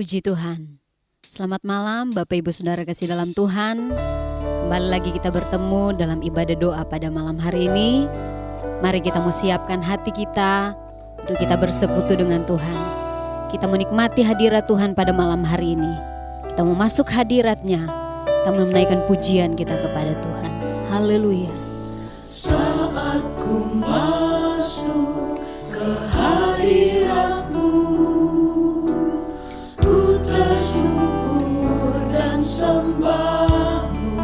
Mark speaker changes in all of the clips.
Speaker 1: Puji Tuhan. Selamat malam Bapak Ibu Saudara kasih dalam Tuhan. Kembali lagi kita bertemu dalam ibadah doa pada malam hari ini. Mari kita mau siapkan hati kita untuk kita bersekutu dengan Tuhan. Kita menikmati hadirat Tuhan pada malam hari ini. Kita mau masuk hadiratnya. Kita mau menaikkan pujian kita kepada Tuhan. Haleluya.
Speaker 2: Saat ku masuk ke hadirat-Mu, ku tersungkur dan sembah-Mu.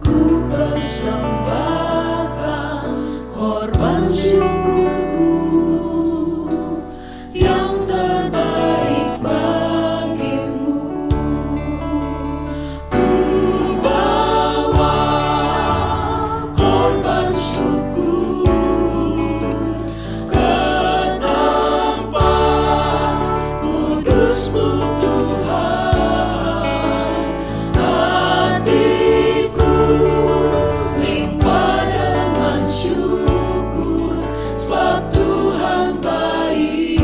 Speaker 2: Ku persembahkan korban syukurku yang terbaik bagimu. Ku bawa korban syukur ke tempat kudus-Mu Tuhan. Hatiku limpah dengan syukur, sebab Tuhan baik.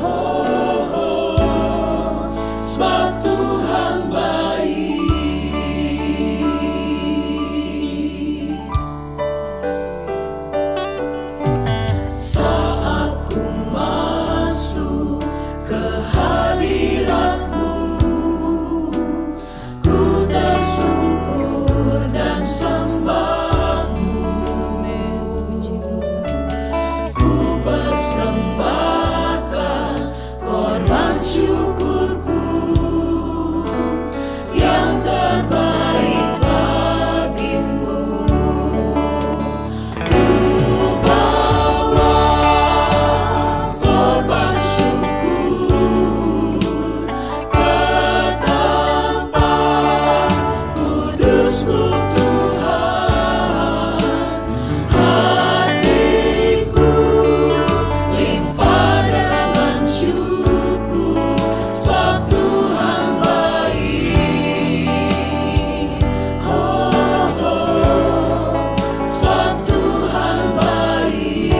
Speaker 2: Oh, oh, sebab Tuhan baik. Saat ku masuk ke hadirat-Mu, ku tersungkur dan sembah-Mu. Ku persembahkan korban syukurku yang terbaik bagimu. Ku bawa korban syukur ke tempat kudus-Mu Tuhan. Hatiku limpah dengan syukur, sebab Tuhan baik. Oh, oh, sebab Tuhan baik.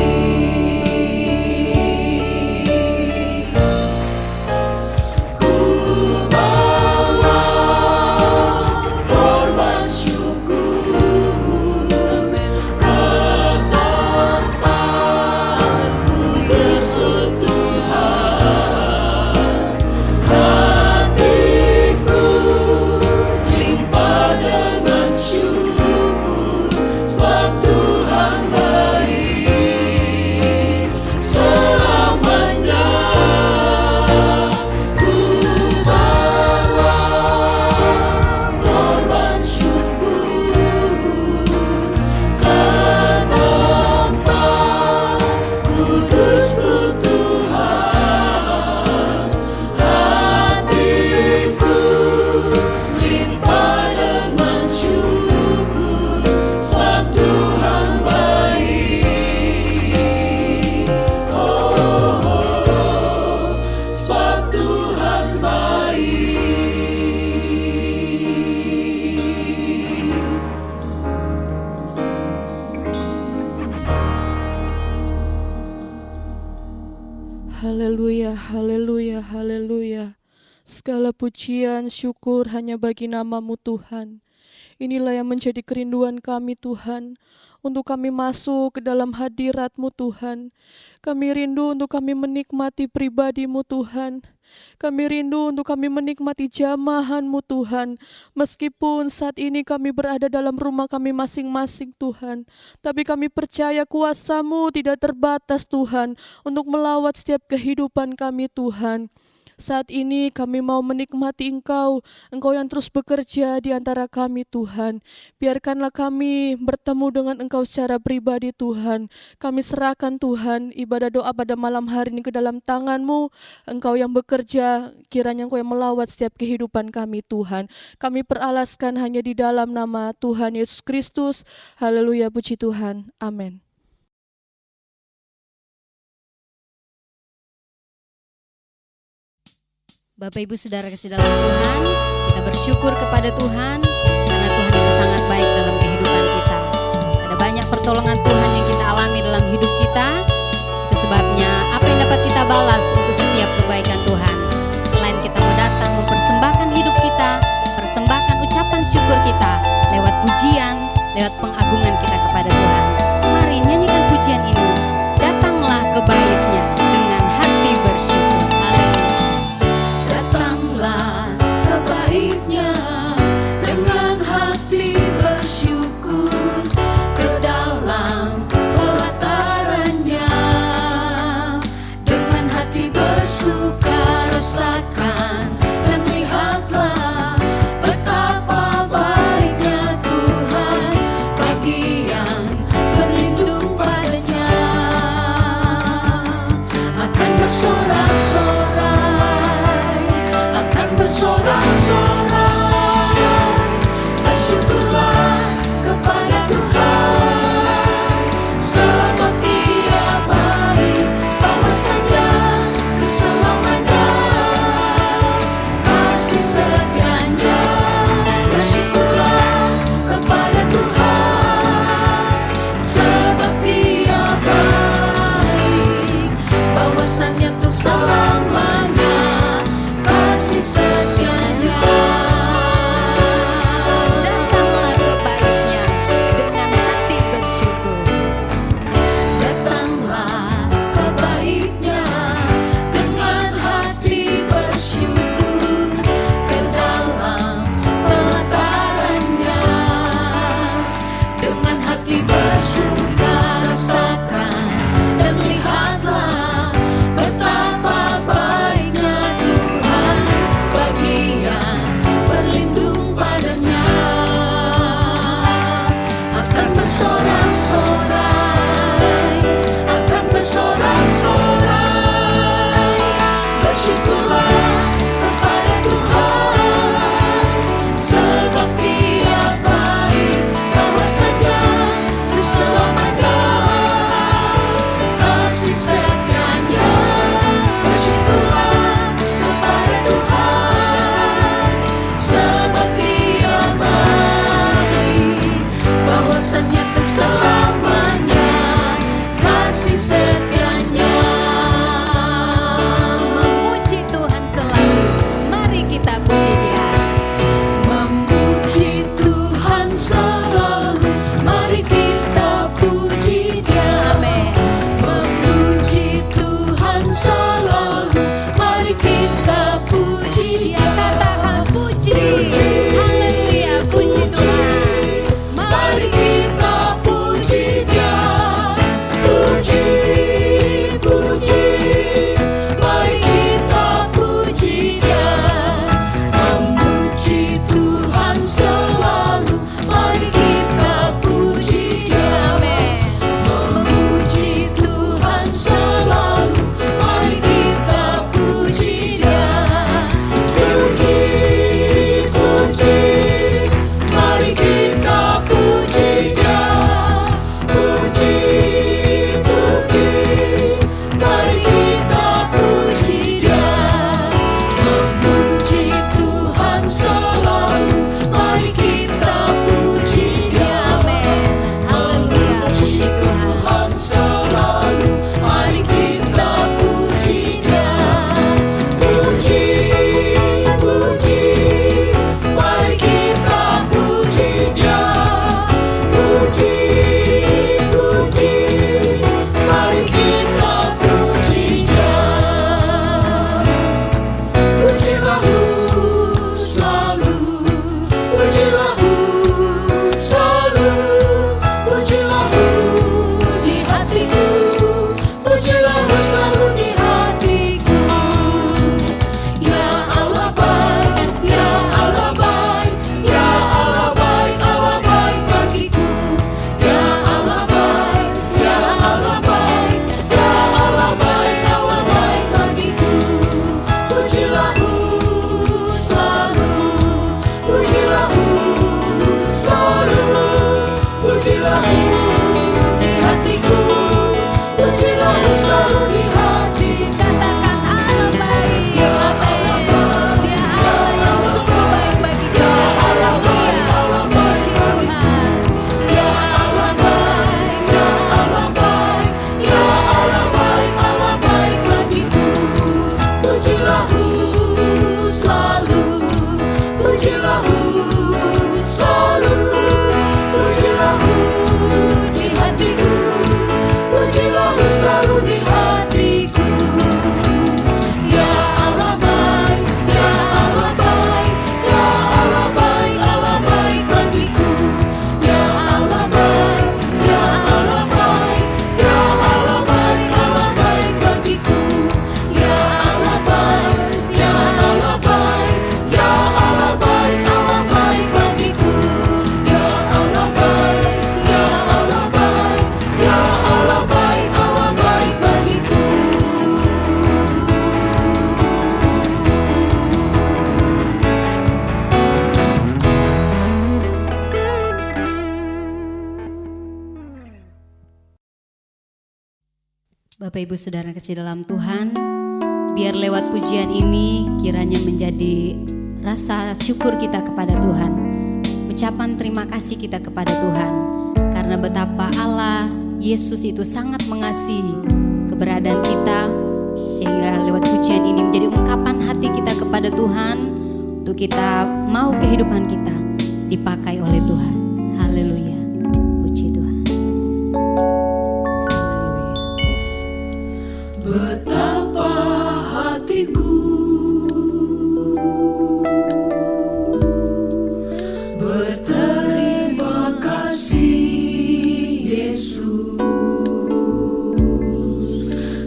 Speaker 2: Ku bawa korban syukur ke tempat kudus-Mu Tuhan. Hatiku limpah dengan syukur, sebab Tuhan baik selamanya. Ku bawa korban syukur ke tempat kudus-Mu Tuhan. Hatiku limpah dengan syukur, sebab Tuhan baik. Oh, oh, sebab Tuhan baik.
Speaker 3: Haleluya, haleluya, haleluya. Segala pujian, syukur hanya bagi nama-Mu Tuhan. Inilah yang menjadi kerinduan kami Tuhan, untuk kami masuk ke dalam hadirat-Mu Tuhan. Kami rindu untuk kami menikmati pribadi-Mu Tuhan. Kami rindu untuk kami menikmati jamahan-Mu Tuhan. Meskipun saat ini kami berada dalam rumah kami masing-masing Tuhan, tapi kami percaya kuasa-Mu tidak terbatas Tuhan, untuk melawat setiap kehidupan kami Tuhan. Saat ini kami mau menikmati Engkau yang terus bekerja di antara kami Tuhan. Biarkanlah kami bertemu dengan Engkau secara pribadi Tuhan. Kami serahkan Tuhan ibadah doa pada malam hari ini ke dalam tangan-Mu. Engkau yang bekerja, kiranya Engkau yang melawat setiap kehidupan kami Tuhan. Kami peralaskan hanya di dalam nama Tuhan Yesus Kristus. Haleluya, puji Tuhan. Amin.
Speaker 1: Bapak Ibu Saudara kasih dalam Tuhan, kita bersyukur kepada Tuhan karena Tuhan itu sangat baik dalam kehidupan kita. Ada banyak pertolongan Tuhan yang kita alami dalam hidup kita. Itu sebabnya apa yang dapat kita balas untuk setiap kebaikan Tuhan? Selain kita mau datang mempersembahkan hidup kita, persembahkan ucapan syukur kita lewat pujian, lewat pengagungan kita kepada Tuhan. Mari nyanyikan pujian ini. Datanglah ke baitnya dengan hati bersyukur. Haleluya.
Speaker 2: Datanglah ke baitnya dengan hati bersyukur, ke dalam pelatarannya dengan hati bersuka rasakan dan lihatlah betapa baiknya Tuhan bagi yang
Speaker 1: Bapak Ibu Saudara kasih dalam Tuhan, biar lewat pujian ini kiranya menjadi rasa syukur kita kepada Tuhan, ucapan terima kasih kita kepada Tuhan, karena betapa Allah Yesus itu sangat mengasihi keberadaan kita, sehingga lewat pujian ini menjadi ungkapan hati kita kepada Tuhan untuk kita mau kehidupan kita dipakai oleh Tuhan. Haleluya, puji Tuhan.
Speaker 2: Betapa hatiku berterima kasih, Yesus,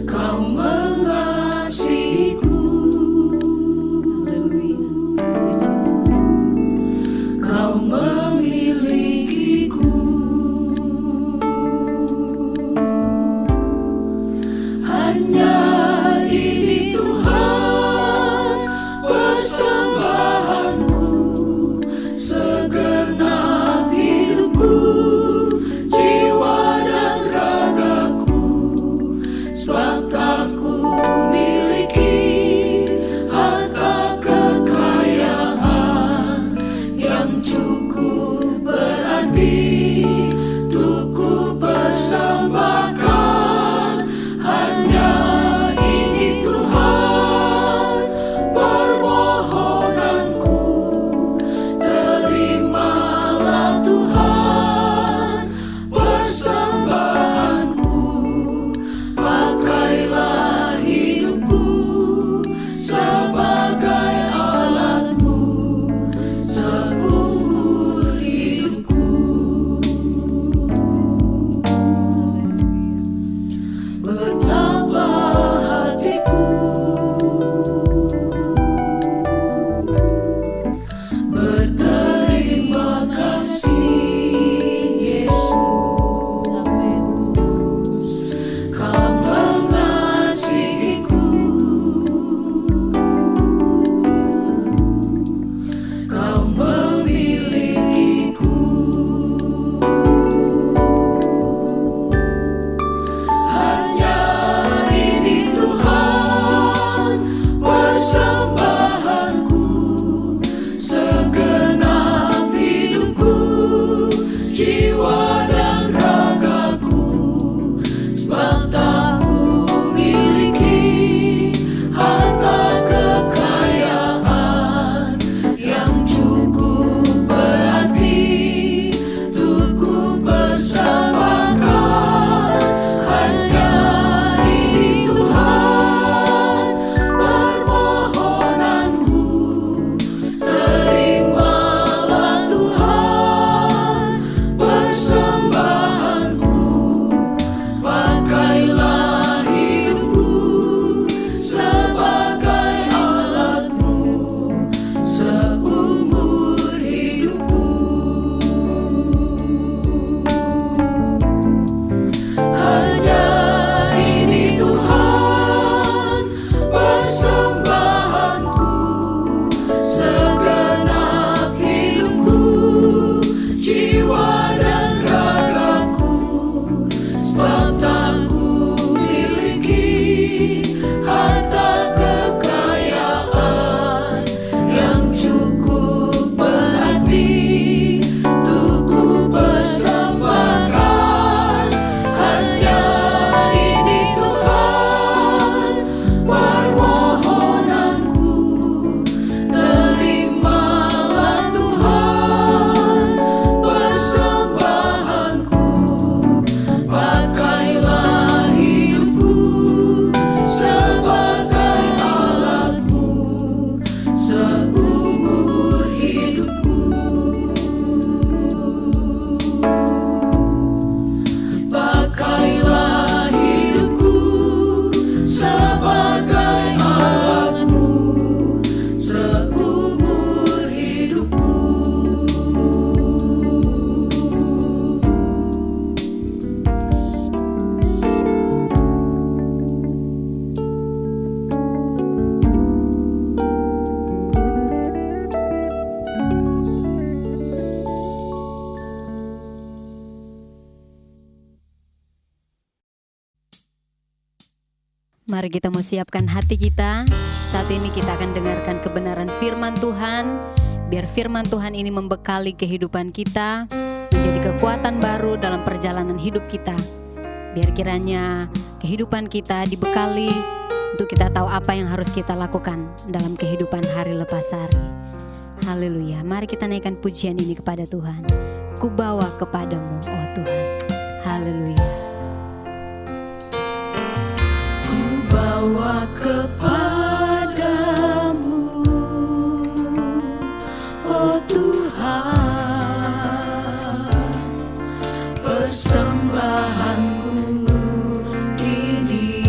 Speaker 2: Kau mengasihiku,
Speaker 1: Haleluya, puji Tuhan.
Speaker 2: Kau memilikiku. Hanya ini Tuhan persembahanku, segenap hidupku, jiwa dan ragaku, sebab tak ku miliki harta kekayaan yang cukup berarti untuk ku persembahkan. Hanya ini Tuhan permohonanku, terimalah Tuhan persembahanku, pakailah hidupku sebagai alatmu seumur hidupku. Betapa hatiku berterima kasih, Yesus, Kau mengasihiku, Kau memilikiku. Hanya ini Tuhan persembahanku, segenap hidupku, jiwa dan ragaku, sebab tak ku miliki harta kekayaan yang cukup berarti untuk ku persembahkan. Hanya ini Tuhan permohonanku, terimalah Tuhan persembahanku, pakailah
Speaker 1: Mari kita mau siapkan hati kita. Saat ini kita akan dengarkan kebenaran firman Tuhan. Biar firman Tuhan ini membekali kehidupan kita, menjadi kekuatan baru dalam perjalanan hidup kita. Biar kiranya kehidupan kita dibekali untuk kita tahu apa yang harus kita lakukan dalam kehidupan hari lepas hari. Haleluya. Mari kita naikkan pujian ini kepada Tuhan. Ku bawa kepadamu, oh Tuhan. Haleluya.
Speaker 2: Ku bawa kepadamu, oh Tuhan, persembahanku ini.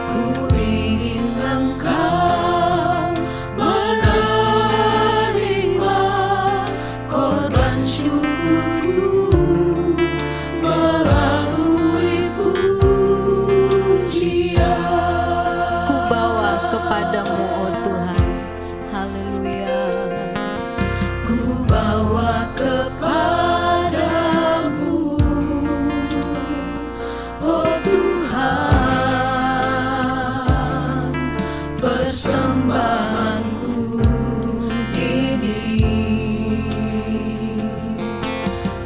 Speaker 2: Ku ingin Engkau menerima korban syukurku melalui pujian.
Speaker 1: Ku bawa kepadamu, oh Tuhan. Haleluya.
Speaker 2: Ku bawa kepadamu, oh Tuhan, persembahanku ini.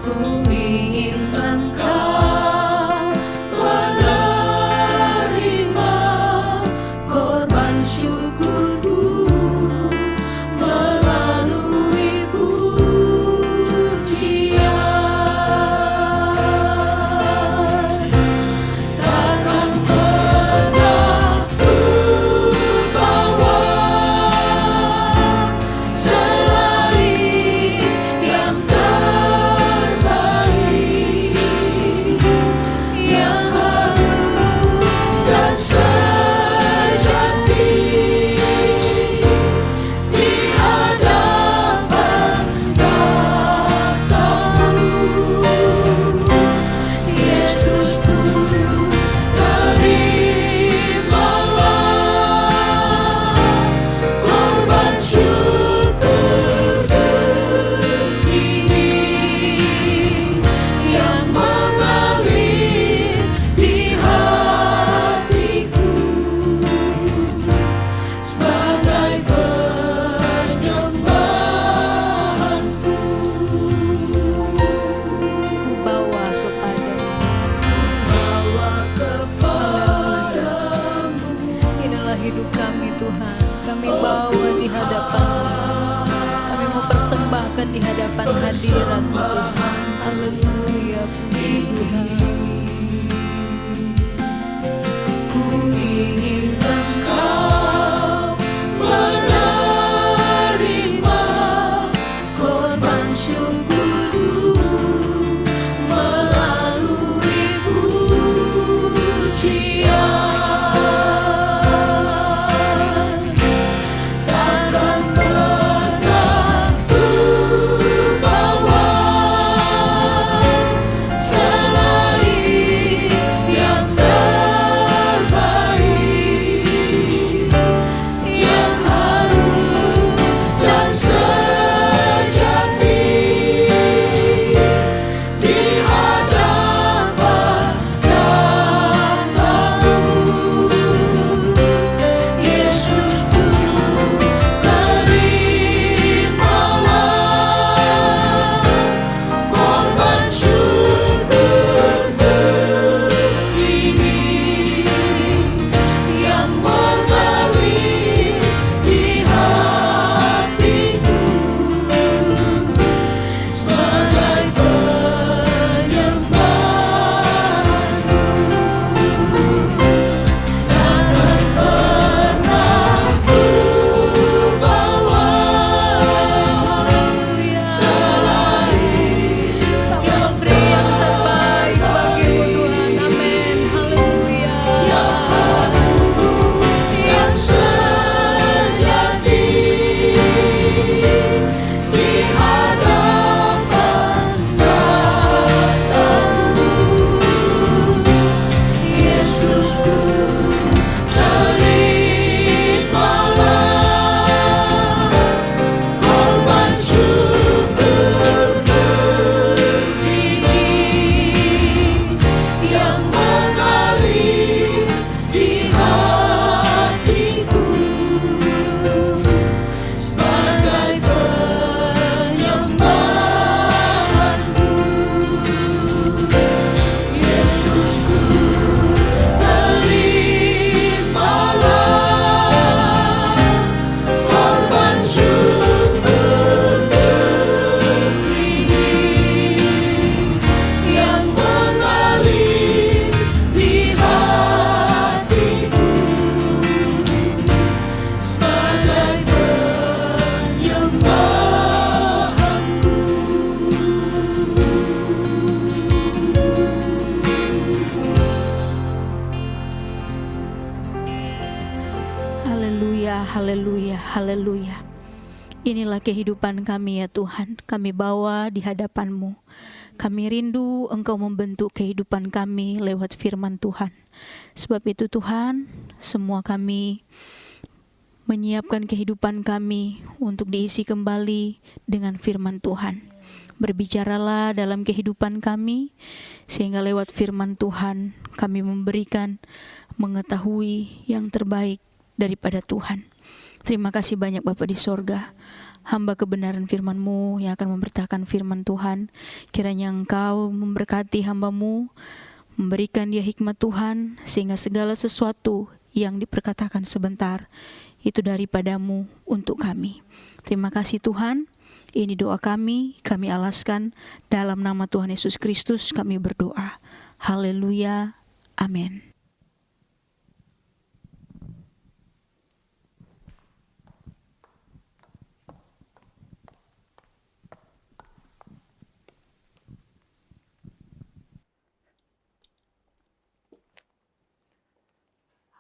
Speaker 2: Ku ingin Engkau menerima korban syukurku melalui pujian. Takkan pernah ku bawa selain yang terbaik, yang halus dan sejati di hadapan tahta-Mu. Yesus, terimalah korban syukurku ini yang mengalir di hatiku sebagai persembahanku.
Speaker 1: Ku bawa kepadamu.
Speaker 2: Bawa kepadamu,
Speaker 1: Inilah hidup kami Tuhan. Kami bawa di hadapan-Mu. Kami mau persembahkan di hadapan hadirat-Mu Tuhan. Haleluya, puji Tuhan.
Speaker 2: ku ingin Engkau menerima korban syukurku melalui pujian. Takkan pernah ku bawa
Speaker 4: haleluya, haleluya. Inilah kehidupan kami ya Tuhan, kami bawa di hadapan-Mu. Kami rindu Engkau membentuk kehidupan kami lewat firman Tuhan. Sebab itu Tuhan, semua kami menyiapkan kehidupan kami untuk diisi kembali dengan firman Tuhan. Berbicaralah dalam kehidupan kami, sehingga lewat firman Tuhan kami memberikan mengetahui yang terbaik daripada Tuhan. Terima kasih banyak Bapa di sorga. Hamba kebenaran firman-Mu yang akan memberitakan firman Tuhan. Kiranya Engkau memberkati hamba-Mu, memberikan dia hikmat Tuhan, sehingga segala sesuatu yang diperkatakan sebentar itu daripada-Mu untuk kami. Terima kasih Tuhan. Ini doa kami alaskan dalam nama Tuhan Yesus Kristus kami berdoa. Haleluya. Amin.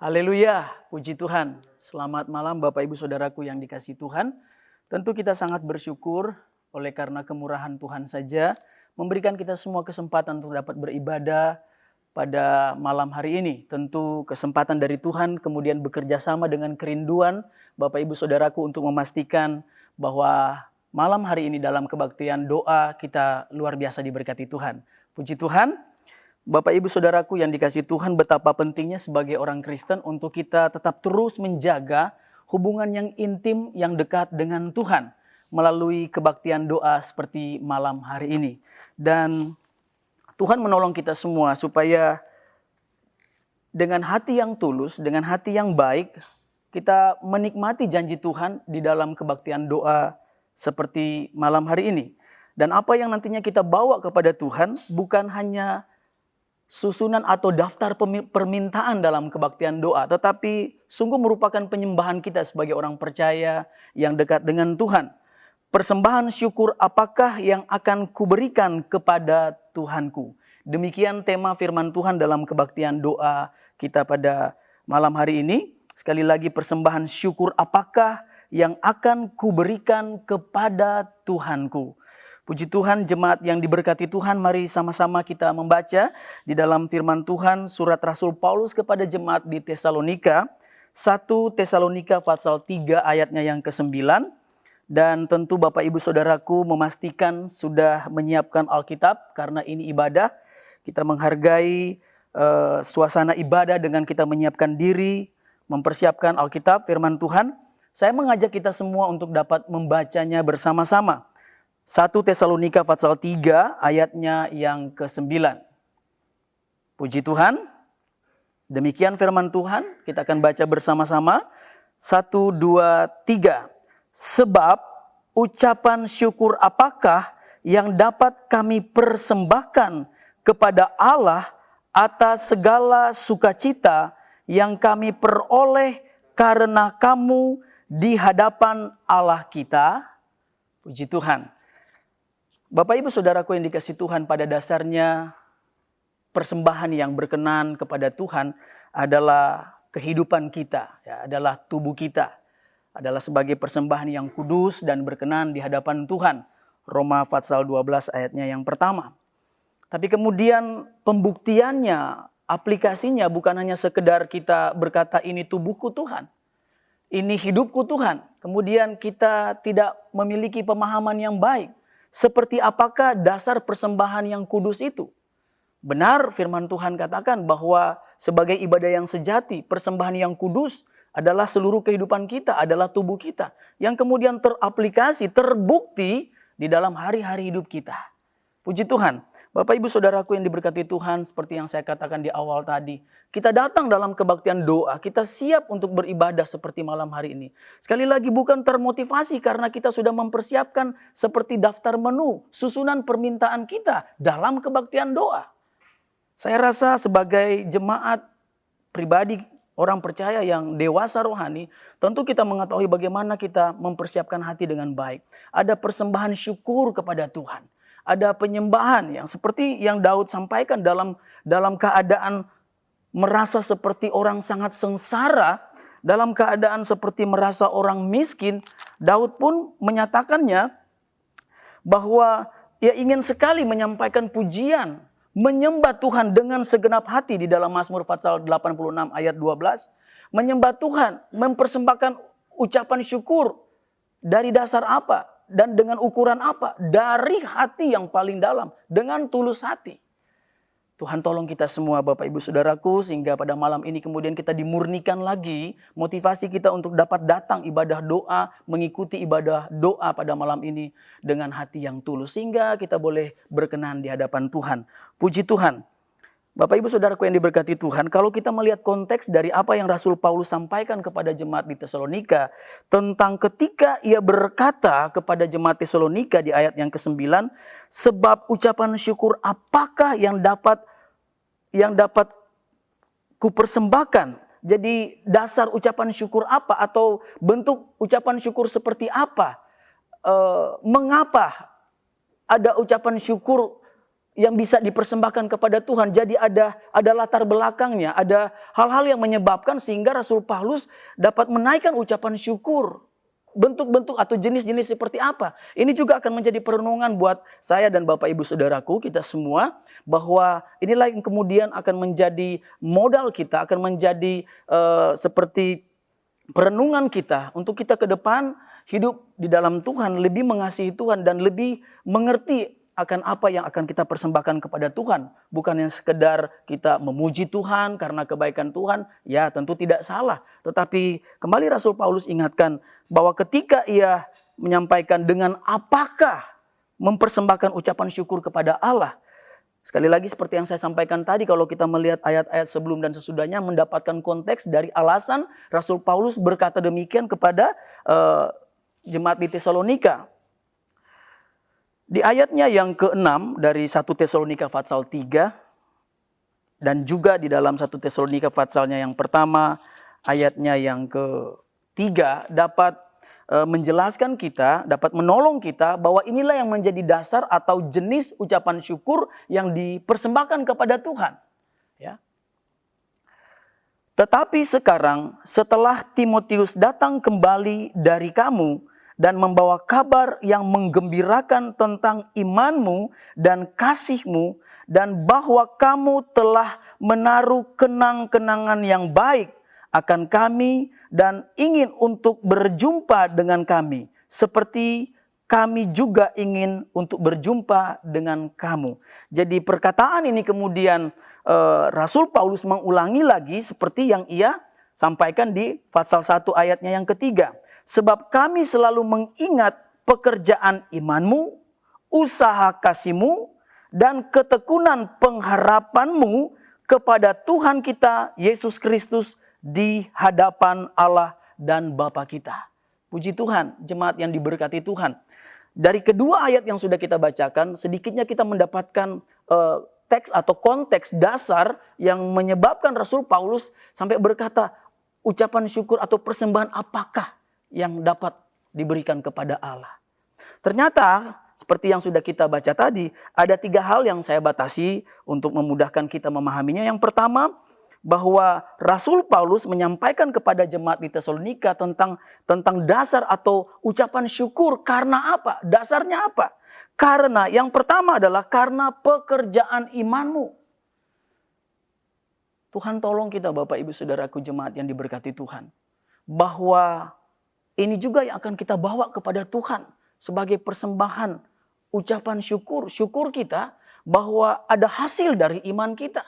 Speaker 5: Haleluya, puji Tuhan. Selamat malam Bapak Ibu Saudaraku yang dikasihi Tuhan. Tentu kita sangat bersyukur oleh karena kemurahan Tuhan saja memberikan kita semua kesempatan untuk dapat beribadah pada malam hari ini. Tentu kesempatan dari Tuhan kemudian bekerja sama dengan kerinduan Bapak Ibu Saudaraku untuk memastikan bahwa malam hari ini dalam kebaktian doa kita luar biasa diberkati Tuhan. Puji Tuhan. Bapak Ibu Saudaraku yang dikasihi Tuhan, betapa pentingnya sebagai orang Kristen untuk kita tetap terus menjaga hubungan yang intim, yang dekat dengan Tuhan melalui kebaktian doa seperti malam hari ini. Dan Tuhan menolong kita semua supaya dengan hati yang tulus, dengan hati yang baik, kita menikmati janji Tuhan di dalam kebaktian doa seperti malam hari ini. Dan apa yang nantinya kita bawa kepada Tuhan bukan hanya susunan atau daftar permintaan dalam kebaktian doa, tetapi sungguh merupakan penyembahan kita sebagai orang percaya yang dekat dengan Tuhan. Persembahan syukur apakah yang akan kuberikan kepada Tuhanku? Demikian tema firman Tuhan dalam kebaktian doa kita pada malam hari ini. Sekali lagi, persembahan syukur apakah yang akan kuberikan kepada Tuhanku? Puji Tuhan, jemaat yang diberkati Tuhan, mari sama-sama kita membaca di dalam firman Tuhan surat Rasul Paulus kepada jemaat di Tesalonika, 1 Tesalonika pasal 3 ayatnya yang ke-9. Dan tentu Bapak Ibu Saudaraku memastikan sudah menyiapkan Alkitab karena ini ibadah. Kita menghargai suasana ibadah dengan kita menyiapkan diri, mempersiapkan Alkitab, firman Tuhan. Saya mengajak kita semua untuk dapat membacanya bersama-sama. 1 Tesalonika pasal 3 ayatnya yang ke-9. Puji Tuhan. Demikian firman Tuhan, kita akan baca bersama-sama. 1, 2, 3. Sebab ucapan syukur apakah yang dapat kami persembahkan kepada Allah atas segala sukacita yang kami peroleh karena kamu di hadapan Allah kita? Puji Tuhan. Bapak Ibu Saudaraku yang dikasihi Tuhan, pada dasarnya persembahan yang berkenan kepada Tuhan adalah kehidupan kita, ya, adalah tubuh kita, adalah sebagai persembahan yang kudus dan berkenan di hadapan Tuhan. Roma pasal 12 ayatnya yang pertama. Tapi kemudian pembuktiannya, aplikasinya bukan hanya sekedar kita berkata ini tubuhku Tuhan, ini hidupku Tuhan. Kemudian kita tidak memiliki pemahaman yang baik. Seperti apakah dasar persembahan yang kudus itu? Benar firman Tuhan katakan bahwa sebagai ibadah yang sejati, persembahan yang kudus adalah seluruh kehidupan kita, adalah tubuh kita. Yang kemudian teraplikasi, terbukti di dalam hari-hari hidup kita. Puji Tuhan. Bapak Ibu Saudaraku yang diberkati Tuhan, seperti yang saya katakan di awal tadi, kita datang dalam kebaktian doa, kita siap untuk beribadah seperti malam hari ini. Sekali lagi bukan termotivasi karena kita sudah mempersiapkan seperti daftar menu, susunan permintaan kita dalam kebaktian doa. Saya rasa sebagai jemaat pribadi, orang percaya yang dewasa rohani, tentu kita mengetahui bagaimana kita mempersiapkan hati dengan baik. Ada persembahan syukur kepada Tuhan. Ada penyembahan yang seperti yang Daud sampaikan dalam keadaan merasa seperti orang sangat sengsara, dalam keadaan seperti merasa orang miskin, Daud pun menyatakannya bahwa ia ingin sekali menyampaikan pujian, menyembah Tuhan dengan segenap hati di dalam Mazmur pasal 86 ayat 12. Menyembah Tuhan, mempersembahkan ucapan syukur dari dasar apa dan dengan ukuran apa? Dari hati yang paling dalam, dengan tulus hati. Tuhan tolong kita semua Bapak Ibu Saudaraku, sehingga pada malam ini kemudian kita dimurnikan lagi motivasi kita untuk dapat datang ibadah doa, mengikuti ibadah doa pada malam ini dengan hati yang tulus, sehingga kita boleh berkenan di hadapan Tuhan. Puji Tuhan. Bapak Ibu Saudaraku yang diberkati Tuhan, kalau kita melihat konteks dari apa yang Rasul Paulus sampaikan kepada jemaat di Tesalonika, tentang ketika ia berkata kepada jemaat Tesalonika di ayat yang ke-9, sebab ucapan syukur apakah yang dapat kupersembahkan. Jadi dasar ucapan syukur apa atau bentuk ucapan syukur seperti apa? Mengapa ada ucapan syukur yang bisa dipersembahkan kepada Tuhan? Jadi ada latar belakangnya, ada hal-hal yang menyebabkan sehingga Rasul Paulus dapat menaikkan ucapan syukur. Bentuk-bentuk atau jenis-jenis seperti apa? Ini juga akan menjadi perenungan buat saya dan Bapak Ibu Saudaraku, kita semua, bahwa inilah yang kemudian akan menjadi modal kita, akan menjadi seperti perenungan kita untuk kita ke depan hidup di dalam Tuhan, lebih mengasihi Tuhan dan lebih mengerti akan apa yang akan kita persembahkan kepada Tuhan. Bukan yang sekedar kita memuji Tuhan karena kebaikan Tuhan, ya tentu tidak salah. Tetapi kembali Rasul Paulus ingatkan bahwa ketika ia menyampaikan dengan apakah mempersembahkan ucapan syukur kepada Allah. Sekali lagi seperti yang saya sampaikan tadi, kalau kita melihat ayat-ayat sebelum dan sesudahnya mendapatkan konteks dari alasan Rasul Paulus berkata demikian kepada jemaat di Tesalonika. Di ayatnya yang ke-6 dari 1 Tesalonika pasal 3 dan juga di dalam 1 Tesalonika pasalnya yang pertama ayatnya yang ke-3 dapat menjelaskan kita, dapat menolong kita bahwa inilah yang menjadi dasar atau jenis ucapan syukur yang dipersembahkan kepada Tuhan. Ya. Tetapi sekarang setelah Timotius datang kembali dari kamu dan membawa kabar yang menggembirakan tentang imanmu dan kasihmu, dan bahwa kamu telah menaruh kenang-kenangan yang baik akan kami dan ingin untuk berjumpa dengan kami, seperti kami juga ingin untuk berjumpa dengan kamu. Jadi perkataan ini kemudian Rasul Paulus mengulangi lagi seperti yang ia sampaikan di pasal 1 ayatnya yang ketiga. Sebab kami selalu mengingat pekerjaan imanmu, usaha kasihmu, dan ketekunan pengharapanmu kepada Tuhan kita Yesus Kristus di hadapan Allah dan Bapa kita. Puji Tuhan, jemaat yang diberkati Tuhan. Dari kedua ayat yang sudah kita bacakan, sedikitnya kita mendapatkan teks atau konteks dasar yang menyebabkan Rasul Paulus sampai berkata, ucapan syukur atau persembahan apakah yang dapat diberikan kepada Allah. Ternyata seperti yang sudah kita baca tadi, ada 3 hal yang saya batasi untuk memudahkan kita memahaminya. Yang pertama, bahwa Rasul Paulus menyampaikan kepada jemaat di Tesalonika tentang dasar atau ucapan syukur karena apa? Dasarnya apa? Karena yang pertama adalah karena pekerjaan imanmu. Tuhan tolong kita Bapak Ibu Saudaraku jemaat yang diberkati Tuhan, bahwa ini juga yang akan kita bawa kepada Tuhan sebagai persembahan ucapan syukur kita bahwa ada hasil dari iman kita.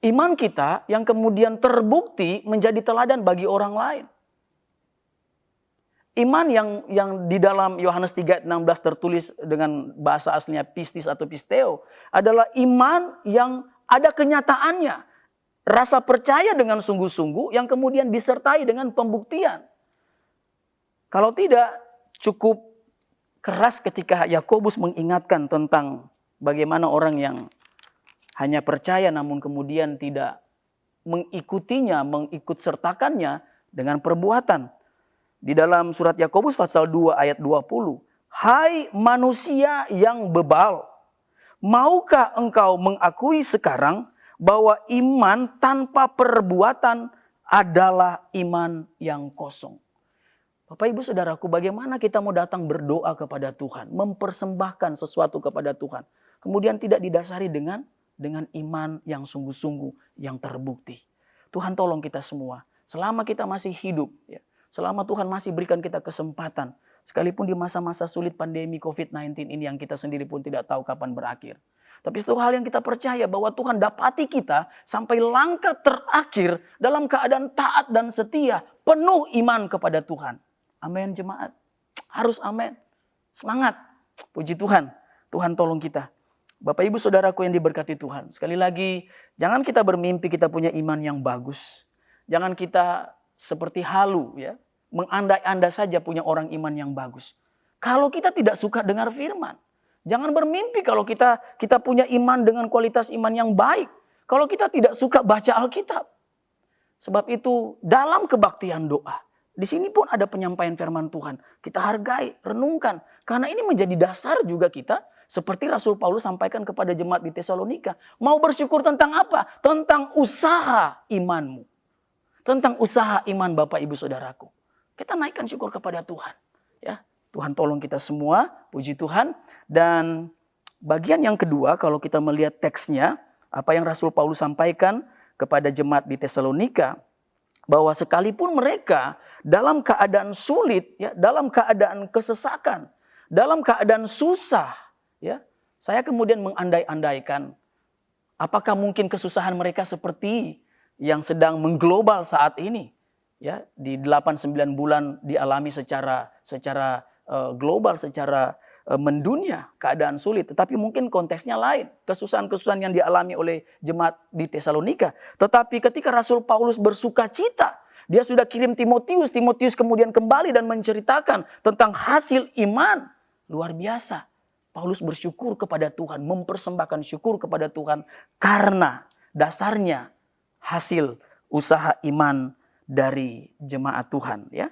Speaker 5: Iman kita yang kemudian terbukti menjadi teladan bagi orang lain. Iman yang di dalam Yohanes 3:16 tertulis dengan bahasa aslinya pistis atau pisteo adalah iman yang ada kenyataannya. Rasa percaya dengan sungguh-sungguh yang kemudian disertai dengan pembuktian. Kalau tidak, cukup keras ketika Yakobus mengingatkan tentang bagaimana orang yang hanya percaya namun kemudian tidak mengikutinya, mengikut sertakannya dengan perbuatan. Di dalam surat Yakobus pasal 2 ayat 20. Hai manusia yang bebal, maukah engkau mengakui sekarang bahwa iman tanpa perbuatan adalah iman yang kosong. Bapak Ibu Saudaraku, bagaimana kita mau datang berdoa kepada Tuhan, mempersembahkan sesuatu kepada Tuhan, kemudian tidak didasari dengan iman yang sungguh-sungguh, yang terbukti. Tuhan tolong kita semua, selama kita masih hidup, ya, selama Tuhan masih berikan kita kesempatan, sekalipun di masa-masa sulit pandemi COVID-19 ini yang kita sendiri pun tidak tahu kapan berakhir. Tapi satu hal yang kita percaya bahwa Tuhan dapati kita sampai langkah terakhir dalam keadaan taat dan setia, penuh iman kepada Tuhan. Amin jemaat. Harus amin. Semangat. Puji Tuhan. Tuhan tolong kita. Bapak Ibu Saudaraku yang diberkati Tuhan. Sekali lagi, jangan kita bermimpi kita punya iman yang bagus. Jangan kita seperti halu, ya, mengandai-andai saja punya orang iman yang bagus. Kalau kita tidak suka dengar firman, jangan bermimpi kalau kita punya iman dengan kualitas iman yang baik. Kalau kita tidak suka baca Alkitab. Sebab itu dalam kebaktian doa, di sini pun ada penyampaian firman Tuhan. Kita hargai, renungkan. Karena ini menjadi dasar juga kita. Seperti Rasul Paulus sampaikan kepada jemaat di Tesalonika. Mau bersyukur tentang apa? Tentang usaha imanmu. Tentang usaha iman Bapak Ibu Saudaraku. Kita naikkan syukur kepada Tuhan. Ya, Tuhan tolong kita semua. Puji Tuhan. Dan bagian yang kedua kalau kita melihat teksnya. Apa yang Rasul Paulus sampaikan kepada jemaat di Tesalonika. Bahwa sekalipun mereka dalam keadaan sulit, ya, dalam keadaan kesesakan, dalam keadaan susah, ya, saya kemudian mengandai-andaikan apakah mungkin kesusahan mereka seperti yang sedang mengglobal saat ini, ya, di 8-9 bulan dialami secara global, secara mendunia keadaan sulit, tetapi mungkin konteksnya lain, kesusahan-kesusahan yang dialami oleh jemaat di Tesalonika. Tetapi ketika Rasul Paulus bersuka cita, dia sudah kirim Timotius kemudian kembali dan menceritakan tentang hasil iman luar biasa. Paulus bersyukur kepada Tuhan, mempersembahkan syukur kepada Tuhan karena dasarnya hasil usaha iman dari jemaat Tuhan, ya.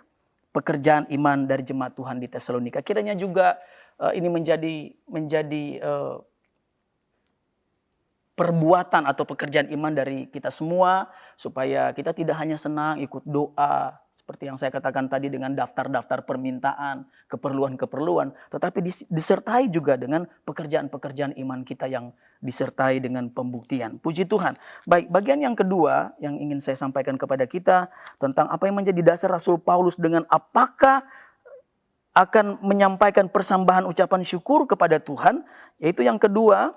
Speaker 5: Pekerjaan iman dari jemaat Tuhan di Tesalonika. Kiranya juga ini menjadi perbuatan atau pekerjaan iman dari kita semua, supaya kita tidak hanya senang ikut doa seperti yang saya katakan tadi dengan daftar-daftar permintaan, keperluan-keperluan, tetapi disertai juga dengan pekerjaan-pekerjaan iman kita yang disertai dengan pembuktian. Puji Tuhan. Baik, bagian yang kedua yang ingin saya sampaikan kepada kita tentang apa yang menjadi dasar Rasul Paulus dengan apakah akan menyampaikan persembahan ucapan syukur kepada Tuhan, yaitu yang kedua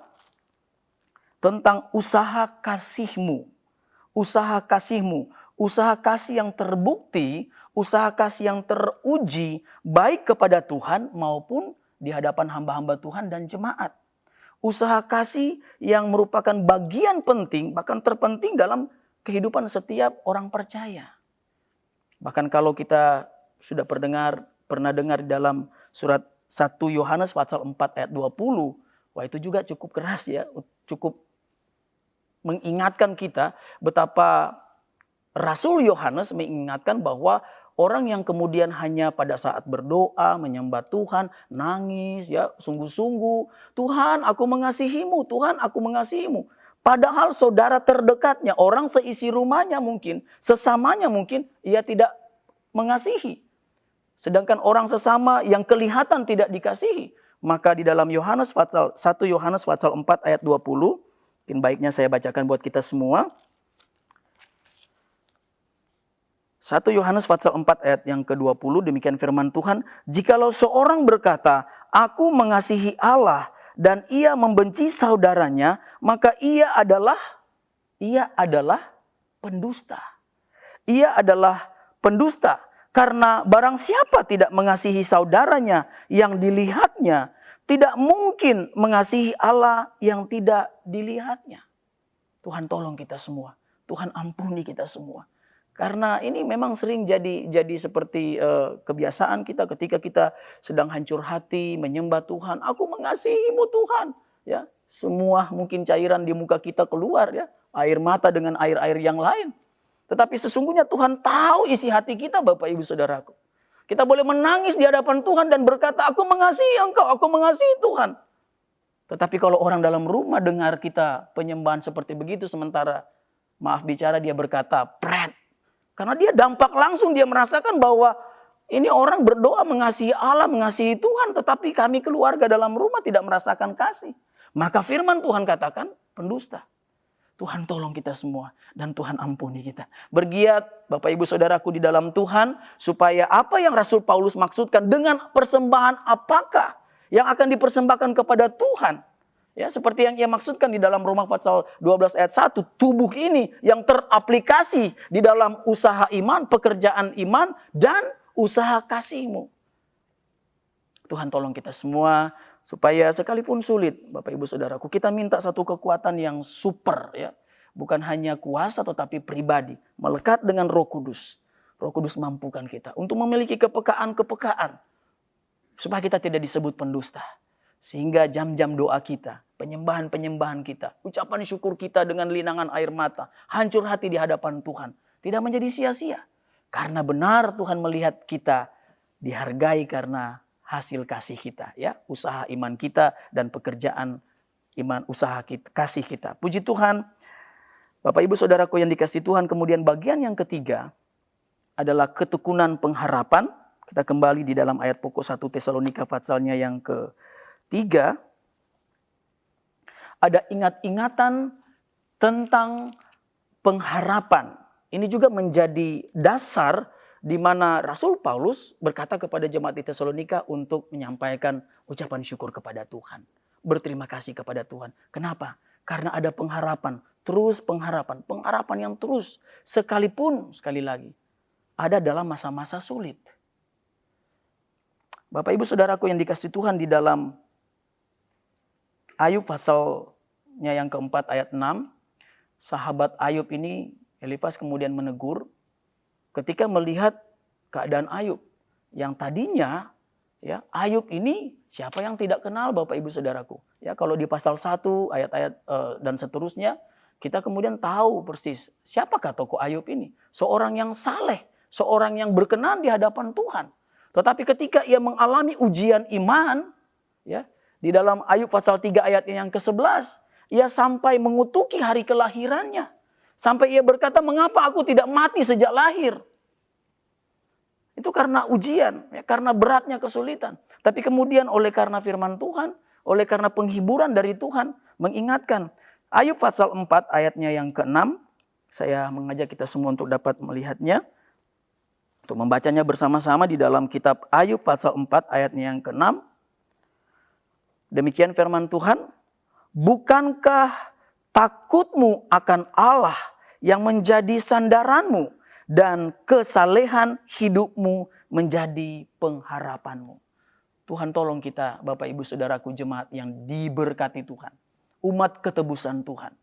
Speaker 5: tentang usaha kasihmu. Usaha kasihmu, usaha kasih yang terbukti, usaha kasih yang teruji baik kepada Tuhan maupun di hadapan hamba-hamba Tuhan dan jemaat. Usaha kasih yang merupakan bagian penting, bahkan terpenting dalam kehidupan setiap orang percaya. Bahkan kalau kita sudah pernah dengar dalam surat 1 Yohanes pasal 4 ayat 20. Wah, itu juga cukup keras, ya. Cukup mengingatkan kita betapa Rasul Yohanes mengingatkan bahwa orang yang kemudian hanya pada saat berdoa, menyembah Tuhan, nangis, ya, sungguh-sungguh, Tuhan aku mengasihimu, Tuhan aku mengasihimu. Padahal saudara terdekatnya, orang seisi rumahnya mungkin, sesamanya mungkin, ia tidak mengasihi. Sedangkan orang sesama yang kelihatan tidak dikasihi. Maka di dalam Yohanes pasal 1 Yohanes pasal 4 ayat 20. Mungkin baiknya saya bacakan buat kita semua. 1 Yohanes pasal 4 ayat yang ke-20. Demikian firman Tuhan. Jikalau seorang berkata, aku mengasihi Allah dan ia membenci saudaranya, maka ia adalah pendusta. Ia adalah pendusta. Karena barang siapa tidak mengasihi saudaranya yang dilihatnya, tidak mungkin mengasihi Allah yang tidak dilihatnya. Tuhan tolong kita semua. Tuhan ampuni kita semua. Karena ini memang sering jadi seperti kebiasaan kita ketika kita sedang hancur hati, menyembah Tuhan. Aku mengasihimu Tuhan. Ya, semua mungkin cairan di muka kita keluar, ya. Air mata dengan air-air yang lain. Tetapi sesungguhnya Tuhan tahu isi hati kita, Bapak Ibu Saudaraku. Kita boleh menangis di hadapan Tuhan dan berkata, aku mengasihi Engkau, aku mengasihi Tuhan. Tetapi kalau orang dalam rumah dengar kita penyembahan seperti begitu, sementara maaf bicara dia berkata, pret, Karena dia dampak langsung, dia merasakan bahwa ini orang berdoa mengasihi Allah, mengasihi Tuhan, tetapi kami keluarga dalam rumah tidak merasakan kasih. Maka firman Tuhan katakan pendusta. Tuhan tolong kita semua dan Tuhan ampuni kita. Bergiat Bapak Ibu Saudaraku di dalam Tuhan, supaya apa yang Rasul Paulus maksudkan dengan persembahan apakah yang akan dipersembahkan kepada Tuhan. Ya, seperti yang ia maksudkan di dalam Roma pasal 12 ayat 1, tubuh ini yang teraplikasi di dalam usaha iman, pekerjaan iman, dan usaha kasihmu. Tuhan tolong kita semua supaya sekalipun sulit, Bapak Ibu Saudaraku, kita minta satu kekuatan yang super, ya. Bukan hanya kuasa tetapi pribadi, melekat dengan Roh Kudus. Roh Kudus mampukan kita untuk memiliki kepekaan-kepekaan supaya kita tidak disebut pendusta. Sehingga jam-jam doa kita, penyembahan-penyembahan kita, ucapan syukur kita dengan linangan air mata, hancur hati di hadapan Tuhan, tidak menjadi sia-sia. Karena benar Tuhan melihat kita dihargai karena hasil kasih kita, ya, usaha iman kita dan pekerjaan iman usaha kita, kasih kita. Puji Tuhan, Bapak Ibu Saudaraku yang dikasihi Tuhan. Kemudian bagian yang ketiga adalah ketekunan pengharapan. Kita kembali di dalam ayat pokok 1 Tesalonika pasalnya yang ketiga. Ada ingat-ingatan tentang pengharapan. Ini juga menjadi dasar di mana Rasul Paulus berkata kepada jemaat di Tesalonika untuk menyampaikan ucapan syukur kepada Tuhan. Berterima kasih kepada Tuhan. Kenapa? Karena ada pengharapan, terus pengharapan. Pengharapan yang terus, sekalipun, sekali lagi, ada dalam masa-masa sulit. Bapak Ibu Saudaraku yang dikasihi Tuhan, di dalam Ayub pasalnya yang keempat ayat 6, sahabat Ayub ini, Elifas kemudian menegur ketika melihat keadaan Ayub. Yang tadinya, ya, Ayub ini siapa yang tidak kenal Bapak Ibu Saudaraku. Ya, kalau di pasal 1 ayat-ayat dan seterusnya, kita kemudian tahu persis siapakah tokoh Ayub ini. Seorang yang saleh, seorang yang berkenan di hadapan Tuhan. Tetapi ketika ia mengalami ujian iman, ya, di dalam Ayub pasal 3 ayat yang ke-11, ia sampai mengutuki hari kelahirannya. Sampai ia berkata, mengapa aku tidak mati sejak lahir? Itu karena ujian, ya, karena beratnya kesulitan. Tapi kemudian oleh karena firman Tuhan, oleh karena penghiburan dari Tuhan, mengingatkan. Ayub pasal 4 ayatnya yang ke-6, saya mengajak kita semua untuk dapat melihatnya. Untuk membacanya bersama-sama di dalam kitab Ayub pasal 4 ayatnya yang ke-6. Demikian firman Tuhan, bukankah takutmu akan Allah yang menjadi sandaranmu dan kesalehan hidupmu menjadi pengharapanmu. Tuhan tolong kita, Bapak Ibu Saudaraku jemaat yang diberkati Tuhan. Umat ketebusan Tuhan.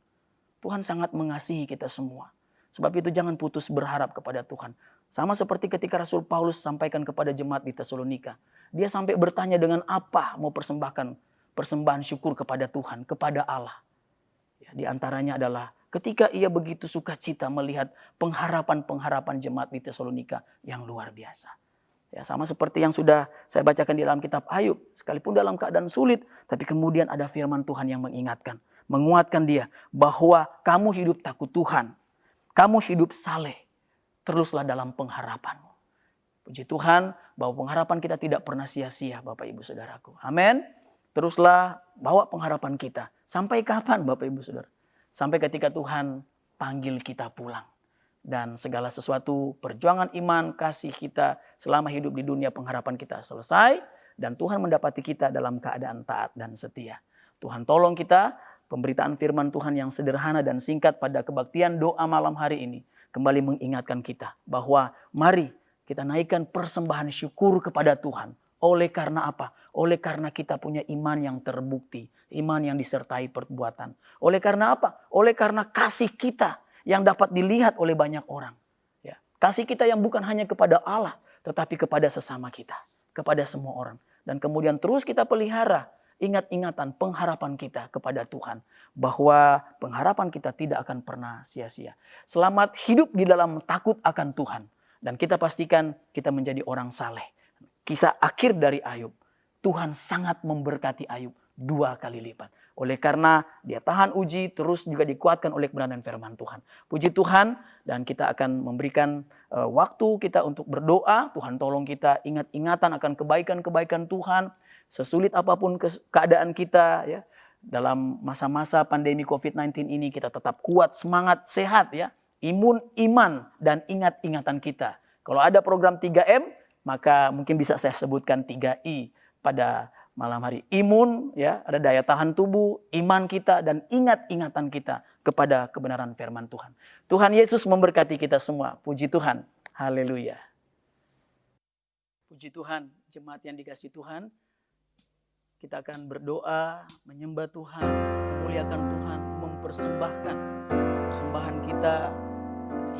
Speaker 5: Tuhan sangat mengasihi kita semua. Sebab itu jangan putus berharap kepada Tuhan. Sama seperti ketika Rasul Paulus sampaikan kepada jemaat di Tesalonika. Dia sampai bertanya dengan apa mau persembahkan persembahan syukur kepada Tuhan, kepada Allah. Di antaranya adalah ketika ia begitu sukacita melihat pengharapan-pengharapan jemaat di Tesalonika yang luar biasa. Ya, sama seperti yang sudah saya bacakan di dalam kitab Ayub. Sekalipun dalam keadaan sulit, tapi kemudian ada firman Tuhan yang mengingatkan. Menguatkan dia bahwa kamu hidup takut Tuhan. Kamu hidup saleh. Teruslah dalam pengharapanmu. Puji Tuhan bahwa pengharapan kita tidak pernah sia-sia, Bapak Ibu Saudaraku. Amin. Teruslah bawa pengharapan kita. Sampai kapan Bapak Ibu Saudara? Sampai ketika Tuhan panggil kita pulang. Dan segala sesuatu perjuangan iman, kasih kita selama hidup di dunia, pengharapan kita selesai. Dan Tuhan mendapati kita dalam keadaan taat dan setia. Tuhan tolong kita, pemberitaan firman Tuhan yang sederhana dan singkat pada kebaktian doa malam hari ini. Kembali mengingatkan kita bahwa mari kita naikkan persembahan syukur kepada Tuhan. Oleh karena apa? Oleh karena kita punya iman yang terbukti. Iman yang disertai perbuatan. Oleh karena apa? Oleh karena kasih kita yang dapat dilihat oleh banyak orang. Ya. Kasih kita yang bukan hanya kepada Allah, tetapi kepada sesama kita. Kepada semua orang. Dan kemudian terus kita pelihara ingat-ingatan pengharapan kita kepada Tuhan. Bahwa pengharapan kita tidak akan pernah sia-sia. Selamat hidup di dalam takut akan Tuhan. Dan kita pastikan kita menjadi orang saleh. Kisah akhir dari Ayub. Tuhan sangat memberkati Ayub. 2 kali lipat. Oleh karena dia tahan uji, terus juga dikuatkan oleh kebenaran firman Tuhan. Puji Tuhan, dan kita akan memberikan waktu kita untuk berdoa. Tuhan tolong kita ingat-ingatan akan kebaikan-kebaikan Tuhan. Sesulit apapun keadaan kita ya, dalam masa-masa pandemi COVID-19 ini, kita tetap kuat, semangat, sehat ya. Iman, dan ingat-ingatan kita. Kalau ada program 3M, maka mungkin bisa saya sebutkan 3I pada malam hari. Imun, ya, ada daya tahan tubuh, iman kita, dan ingat-ingatan kita kepada kebenaran firman Tuhan. Tuhan Yesus memberkati kita semua. Puji Tuhan. Haleluya. Puji Tuhan, jemaat yang dikasihi Tuhan. Kita akan berdoa, menyembah Tuhan, memuliakan Tuhan, mempersembahkan persembahan kita,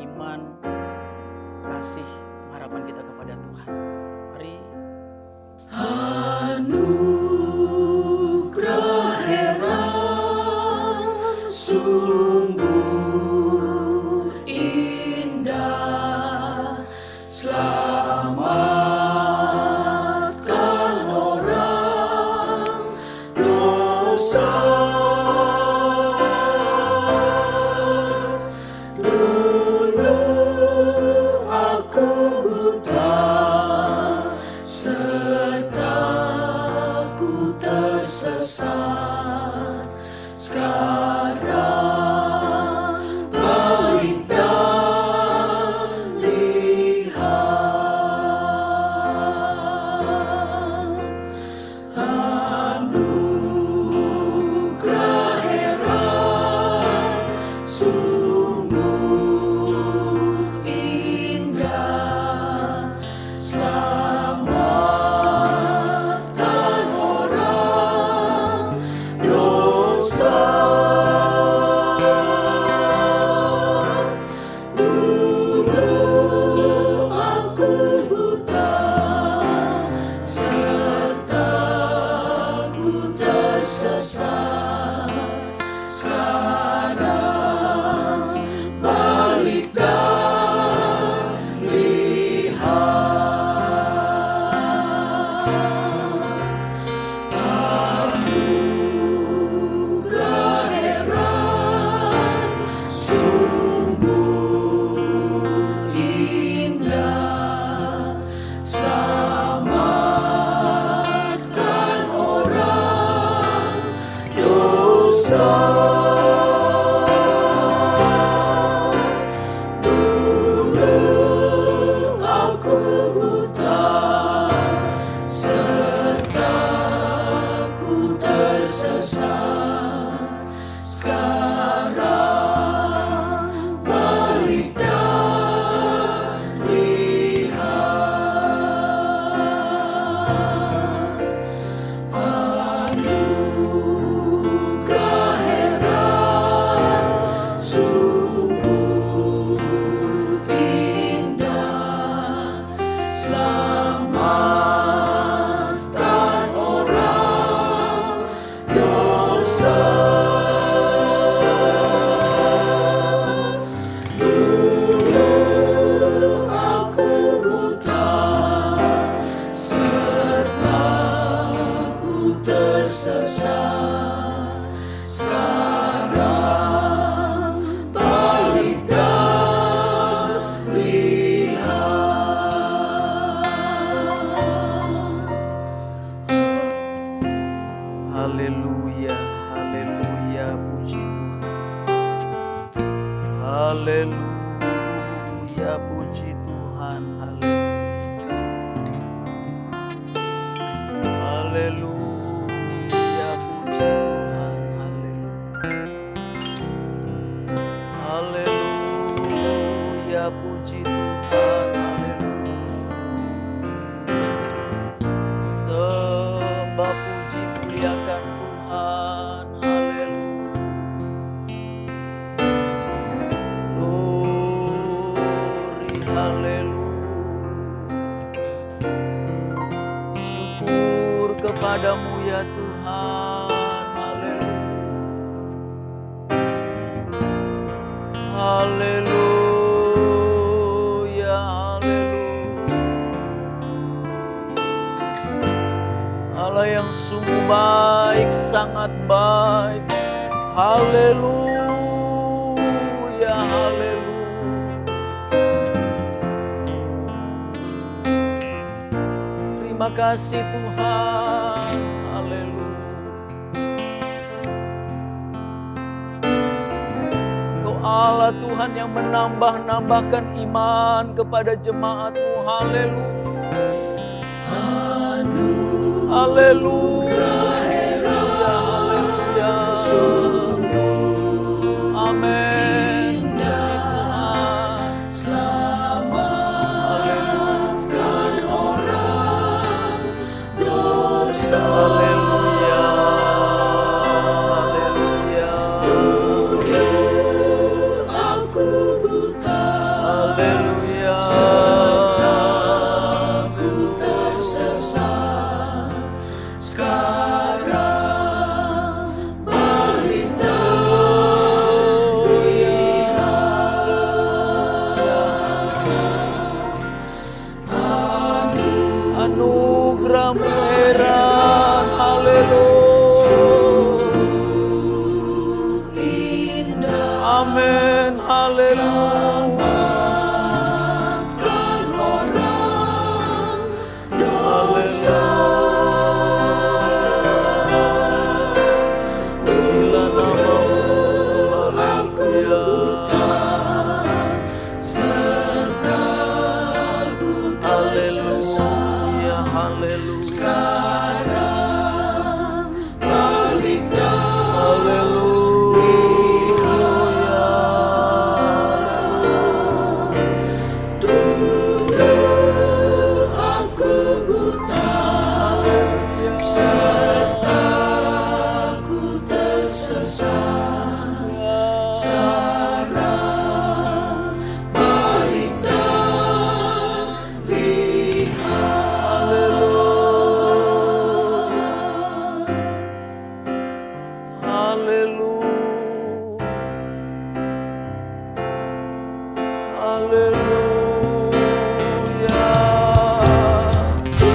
Speaker 5: iman, kasih, harapan kita kepada Tuhan. Mari.
Speaker 2: Anugerah heran sungguh indah, selamatkan orang dosa. Dulu aku buta, serta ku tersesat, sekarang balik dan lihat. Anugerah heran sungguh indah, selamatkan orang dosa. Dulu aku buta, serta ku tersesat, sekarang balik dan lihat. Anugerah heran sungguh indah, selamatkan orang dosa. Dulu aku buta, serta ku tersesat, sekarang balik dan lihat. Anugerah heran sungguh indah, selamatkan orang dosa. Dulu aku buta, serta ku tersesat, sekarang balik dan lihat.
Speaker 5: Haleluya, haleluya, puji Tuhan. Haleluya, puji Tuhan. Haleluya, puji Tuhan. Haleluya, puji Tuhan. Sembah, puji, muliakan Tuhan. Glory, haleluya. Syukur kepadamu ya Tuhan. Haleluya, haleluya. Allah yang sungguh baik, sangat baik. Haleluya, haleluya. Terima kasih Tuhan. Haleluya. Engkau Allah Tuhan yang menambah-nambahkan iman kepada jemaat-Mu. Haleluya. Haleluya. Amin.
Speaker 2: Selamatkan orang dosa.
Speaker 5: Haleluya. Haleluya.
Speaker 2: Dulu aku buta,
Speaker 5: Haleluya.
Speaker 2: aku tersesat. Sekarang balik dan lihat.
Speaker 5: Anugerah-Mu heran. Haleluya. Amin. Haleluya.
Speaker 2: Selamatkan orang dosa.
Speaker 5: Pujilah nama-Mu. Haleluya.
Speaker 2: Serta ku tersesat.
Speaker 5: Haleluya. Haleluya.
Speaker 2: Sekarang balik dan
Speaker 5: Haleluya.
Speaker 2: dulu aku buta, serta ku tersesat. Sekarang balik dan lihat.
Speaker 5: Haleluya. Haleluya.
Speaker 2: Ku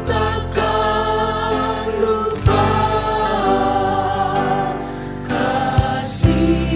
Speaker 2: takkan lupa kasih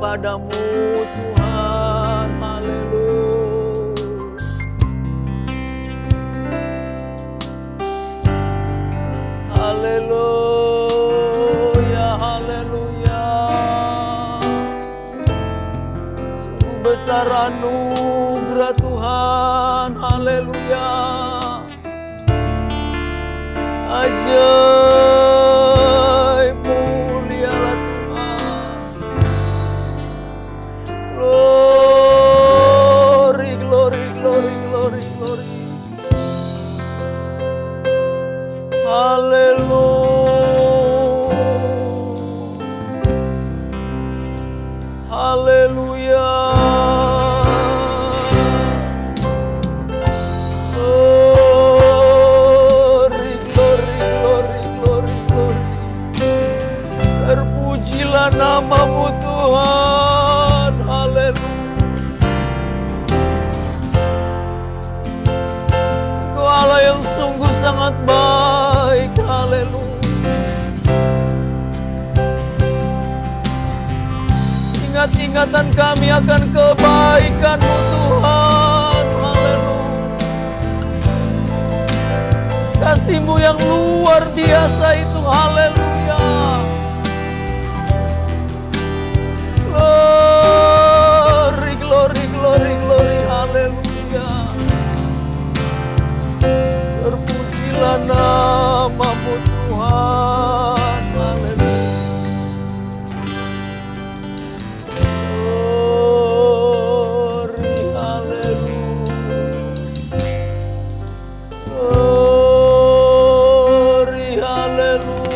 Speaker 5: kepadamu Tuhan. Haleluya. Haleluya, haleluya. Sungguh besar anugerah Tuhan. Haleluya. Ajaib mulialah Tuhan. Glory, glory, glory, glory, glory. Haleluya. Haleluya. Glory, glory, glory, glory, glory. Terpujilah namamu Tuhan. Haleluya. Engkau Allah yang sungguh sangat baik. Haleluya. Ingat-ingatan kami akan kebaikan-Mu Tuhan. Haleluya. Kasih-Mu yang luar biasa itu. Haleluya. Glory, glory, glory, glory. Haleluya. Terpujilah namamu Tuhan. Haleluya. Glory, haleluya. Glory, haleluya.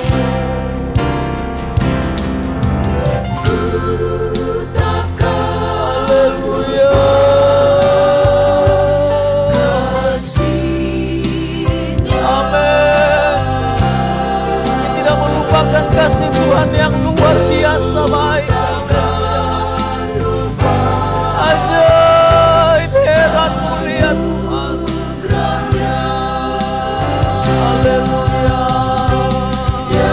Speaker 5: Haleluya. Amin. Kita tidak melupakan kasih Tuhan yang luar biasa baik. Ajaib, heran, mulia Tuhan. Haleluya. Haleluya.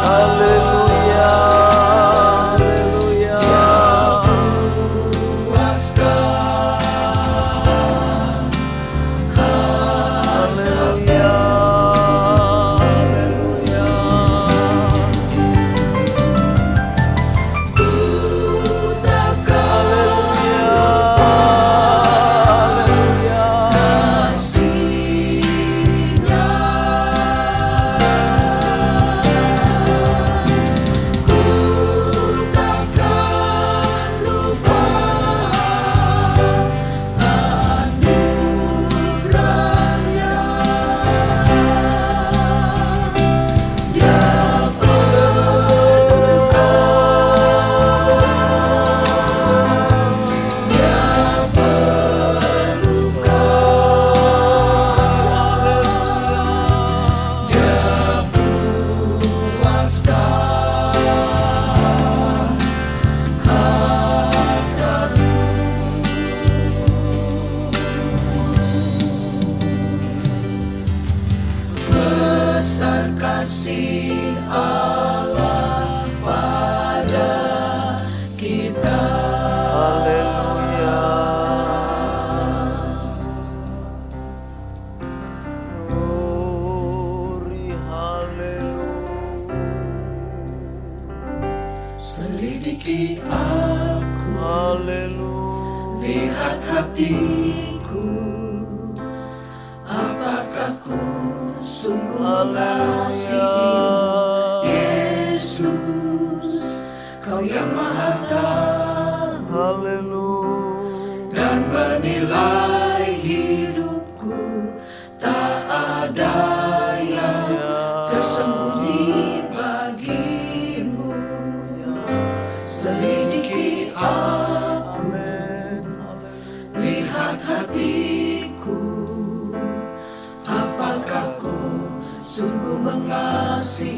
Speaker 5: Haleluya. Haleluya. Glory, haleluya.
Speaker 2: Selidiki aku,
Speaker 5: Haleluya.
Speaker 2: lihat hatiku, apakah ku sungguh mengasihimu, Yesus, Kau yang Maha Tahu,
Speaker 5: Haleluya.
Speaker 2: dan menilai hidupku, tak ada yang tersembunyi bagimu. Selidiki aku, lihat hatiku, apakah ku sungguh mengasihi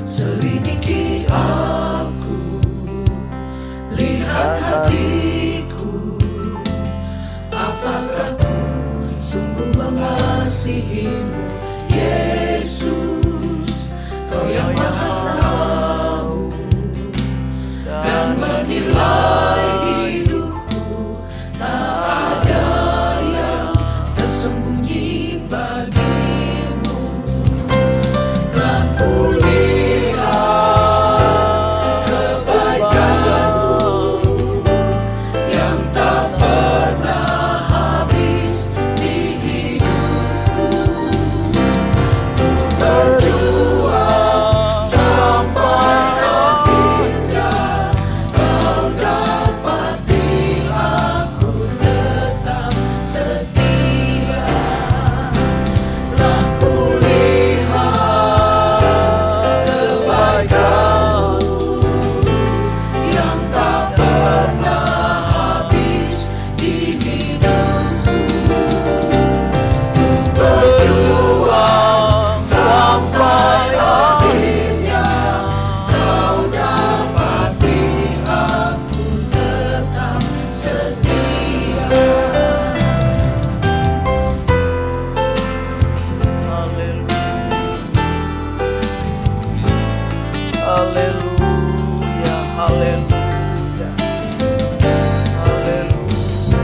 Speaker 2: Selidiki aku, lihat hatiku, apakah ku sungguh mengasihimu, Yesus. Kau yang maha tahu dan menilai hidupku, tak ada yang tersembunyi bagimu. Telah kulihat kebaikanmu yang tak pernah habis di hidupku. Ku berjuang sampai akhirnya, kau dapati aku tetap setia. Telah kulihat kebaikanmu yang tak pernah habis di hidupku. Ku berjuang sampai akhirnya, kau dapati aku tetap setia.
Speaker 5: Haleluya, haleluya, haleluya. Haleluya,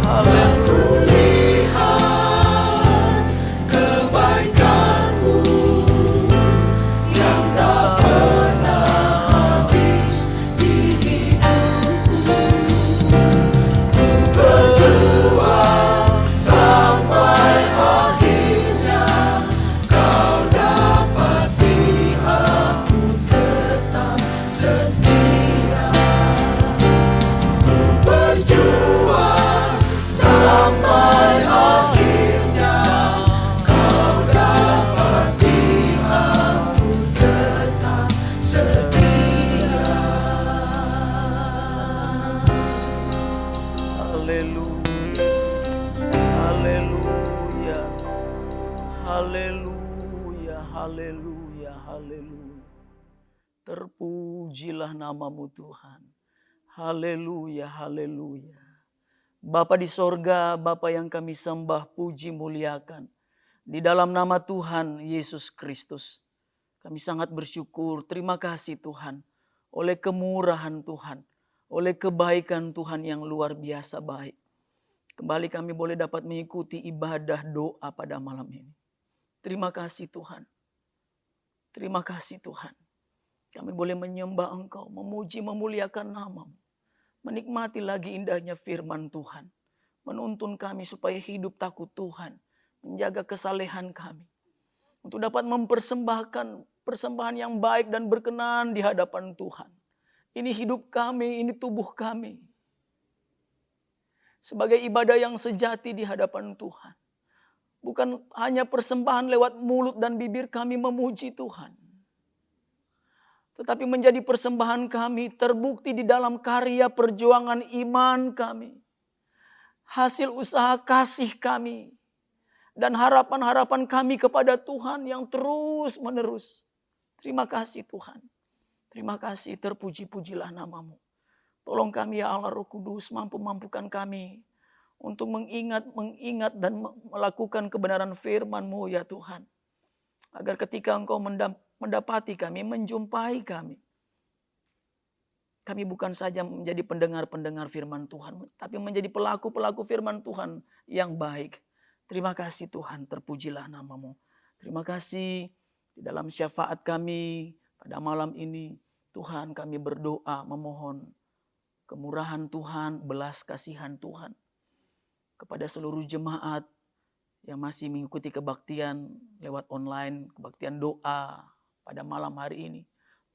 Speaker 2: Telah kulihat kebaikanmu yang tak pernah habis di hidupku. Ku berjuang sampai akhirnya, kau dapati aku tetap setia. Ku berjuang sampai akhirnya, kau dapati aku tetap setia.
Speaker 5: haleluya, haleluya, haleluya, haleluya. Terpujilah namamu Tuhan. Haleluya, haleluya. Bapa di sorga, Bapa yang kami sembah, puji, muliakan. Di dalam nama Tuhan Yesus Kristus, kami sangat bersyukur. Terima kasih Tuhan, oleh kemurahan Tuhan, oleh kebaikan Tuhan yang luar biasa baik. Kembali kami boleh dapat mengikuti ibadah doa pada malam ini. Terima kasih Tuhan. Terima kasih Tuhan. Kami boleh menyembah Engkau, memuji, memuliakan nama-Mu. Menikmati lagi indahnya firman Tuhan. Menuntun kami supaya hidup takut Tuhan. Menjaga kesalehan kami. Untuk dapat mempersembahkan persembahan yang baik dan berkenan di hadapan Tuhan. Ini hidup kami, ini tubuh kami. Sebagai ibadah yang sejati di hadapan Tuhan. Bukan hanya persembahan lewat mulut dan bibir kami memuji Tuhan. Tetapi menjadi persembahan kami terbukti di dalam karya perjuangan iman kami. Hasil usaha kasih kami. Dan harapan-harapan kami kepada Tuhan yang terus menerus. Terima kasih Tuhan. Terima kasih, terpuji-pujilah nama-Mu. Tolong kami ya Allah Roh Kudus, mampukan kami untuk mengingat dan melakukan kebenaran firman-Mu ya Tuhan. Agar ketika Engkau mendapati kami, menjumpai kami. Kami bukan saja menjadi pendengar-pendengar firman Tuhan, tapi menjadi pelaku-pelaku firman Tuhan yang baik. Terima kasih Tuhan, terpujilah nama-Mu. Terima kasih di dalam syafaat kami pada malam ini. Tuhan, kami berdoa memohon kemurahan Tuhan, belas kasihan Tuhan kepada seluruh jemaat yang masih mengikuti kebaktian lewat online, kebaktian doa pada malam hari ini.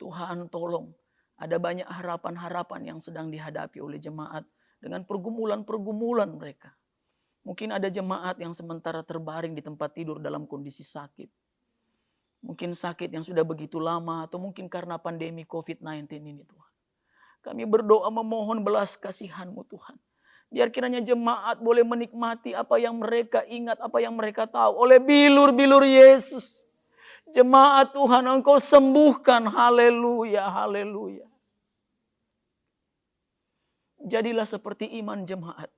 Speaker 5: Tuhan tolong, ada banyak harapan-harapan yang sedang dihadapi oleh jemaat dengan pergumulan-pergumulan mereka. Mungkin ada jemaat yang sementara terbaring di tempat tidur dalam kondisi sakit. Mungkin sakit yang sudah begitu lama atau mungkin karena pandemi COVID-19 ini Tuhan. Kami berdoa memohon belas kasihan-Mu Tuhan. Biar kiranya jemaat boleh menikmati apa yang mereka ingat, apa yang mereka tahu. Oleh bilur-bilur Yesus. Jemaat Tuhan Engkau sembuhkan. Haleluya, haleluya. Jadilah seperti iman jemaat.